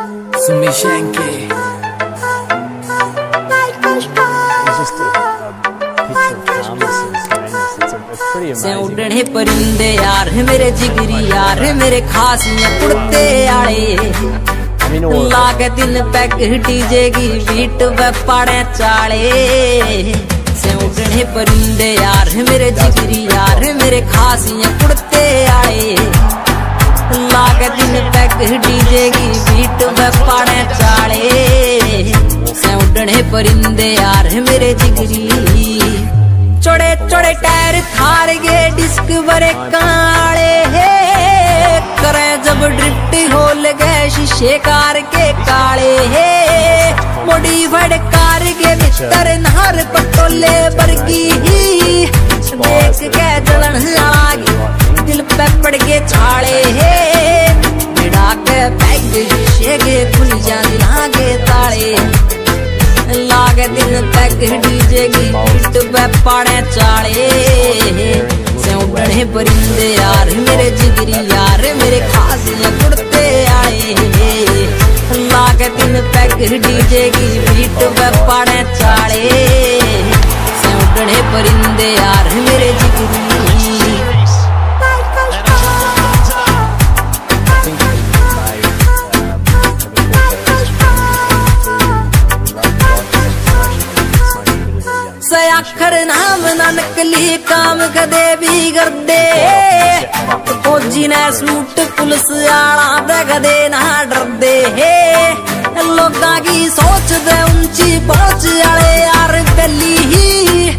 Sumishenke. से उड़ने परिंदे यार मेरे जिगरी यार मेरे खासियां कुड़ते आले लागे दिन पैक डीजे की बीट वे पाड़े चाले। से उड़ने परिंदे यार मेरे जिगरी यार मेरे खासियां कुड़ते आले लागे दिन पैक डीजे की बीट वे पाड़े चाले। से उड़ने परिंदे यार मेरे जिगरी चौड़े चौड़े टायर थार गे डिस्क बरे काले करे जब ड्रिफ्ट होल गए शीशे कार के काले मॉडिफाइड कार के भीतर नहर पटोले बरगी देख के जलन लागी दिल पे पड़ के छाले बिड़ा के पैग शीशे के खुल जा लागे ताले लागे दिन तक डीजे की बीट पे पाड़े चाले। से उड़ने परिंदे यार मेरे जिगरी यार मेरे खासियां कुड़ते आए लागे दिन तक डीजे की बीट पे पाड़े चाले। से उड़ने परिंदे यार मेरे जिगरी आखर नाम ना नकली काम कदे भी कर दे फौजी ने सूट पुलिस आला दे कदे ना डर दे लोगा की सोच दे ऊंची पहुंच आले यार गली ही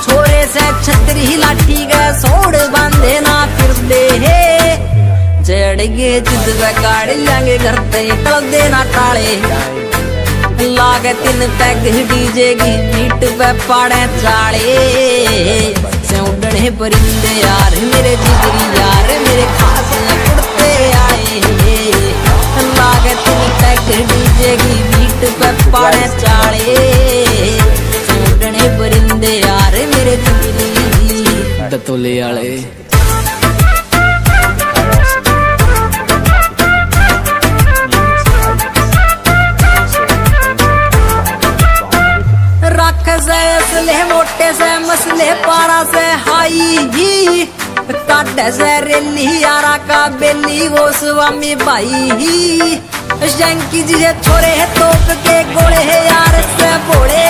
छोरे से छतरी लाठी के सोड़ बांधे ना फिर दे जड़ गे जिद वे काड़ लेंगे घर ते कल दे ना टाले लागे तीन पैग डीजे की बीट पे पाड़े चाले। से उड़ने परिंदे यार मेरे जिगरी यार मेरे खासियां कुड़ते आए लागे तीन पैग डीजे की बीट पे पाड़े चाले। से उड़ने परिंदे यार मेरे जिगरी दतोले आले असले मोटे से मसले पारा से हाई ही काटे से रेली यारा का बेली वो स्वामी भाई ही शंकी जी छोरे है तोप के गोले है यार से बोले